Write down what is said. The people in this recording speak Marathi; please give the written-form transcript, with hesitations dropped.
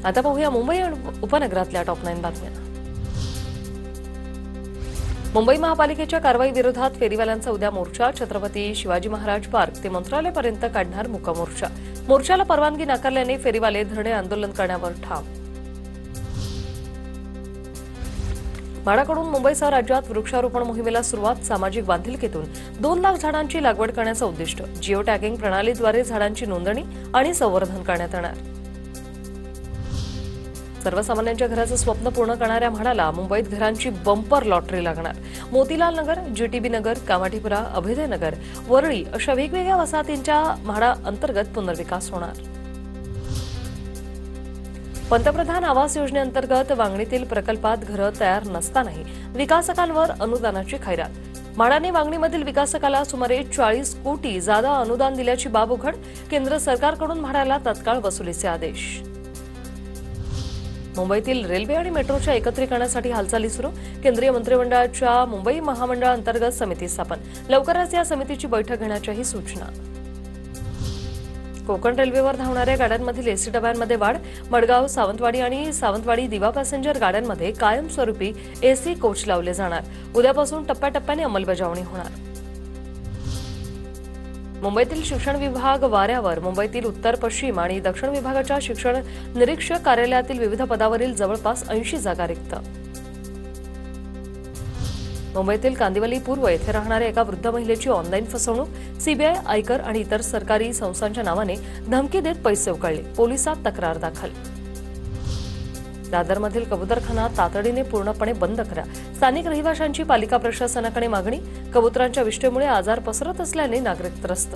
आता पाहूया मुंबई उपनगरातल्या टॉप 9 बातम्या। मुंबई महापालिकेच्या कारवाई विरोधात फेरीवाल्यांचा उद्या मोर्चा। छत्रपती शिवाजी महाराज पार्क ते मंत्रालयापर्यंत काढणार मुका मोर्चा। मोर्चाला परवानगी नाकारल्याने फेरीवाले धरणे आंदोलन करण्यावर ठाम। म्हाडाकडून मुंबईसह राज्यात वृक्षारोपण मोहिमेला सुरुवात। सामाजिक बांधिलकीतून 2 लाख झाडांची लागवड करण्याचं उद्दिष्ट। जिओ टॅगिंग प्रणालीद्वारे झाडांची नोंदणी आणि संवर्धन करण्यात येणार। सर्वसामान्यांच्या घराचं स्वप्न पूर्ण करणाऱ्या म्हाडाला मुंबईत घरांची बंपर लॉटरी लागणार। मोतीलाल नगर, जीटीबी नगर, कामाठीपुरा, अभेदय नगर, वरळी अशा वेगवेगळ्या वसाहतींच्या म्हाडा अंतर्गत पुनर्विकास होणार। पंतप्रधान आवास योजनेअंतर्गत वांगणीतील प्रकल्पात घरं तयार नसतानाही विकासकांवर अनुदानाची खैरात। म्हाडाने वांगणीमधील विकासकाला सुमारे 40 कोटी जादा अनुदान दिल्याची बाब उघड। केंद्र सरकारकडून म्हाडाला तत्काळ वसुलीचे आदेश। मुंबईतील रेल्वे आणि मेट्रोच्या एकत्रीकरणासाठी हालचाली सुरू। केंद्रीय मंत्रिमंडळाच्या मुंबई महामंडळाअंतर्गत समिती स्थापन। लवकरच या समितीची बैठक घेण्याच्याही सूचना। कोकण रेल्वेवर धावणाऱ्या गाड्यांमधील एसी डब्यांमध्ये वाढ। मडगाव, सावंतवाडी आणि सावंतवाडी दिवा पॅसेंजर गाड्यांमध्ये कायमस्वरूपी एसी कोच लावले जाणार। उद्यापासून टप्प्याटप्प्याने अंमलबजावणी होणार। मुंबईतील शिक्षण विभाग वाऱ्यावर। मुंबईतील उत्तर, पश्चिम आणि दक्षिण विभागाच्या शिक्षण निरीक्षक कार्यालयातील विविध पदावरील जवळपास 80 जागा रिक्त। मुंबईतील कांदिवली पूर्व येथे राहणाऱ्या एका वृद्ध महिलेची ऑनलाईन फसवणूक। सीबीआय, आयकर आणि इतर सरकारी संस्थांच्या नावाने धमकी देत पैसे उकळले। पोलिसात तक्रार दाखल। दादरमधील कबुतरखाना तातडीने पूर्णपणे बंद करा। स्थानिक रहिवाशांची पालिका प्रशासनाकडे मागणी। कबुतरांच्या विष्ठेमुळे आजार पसरत असल्याने नागरिक त्रस्त।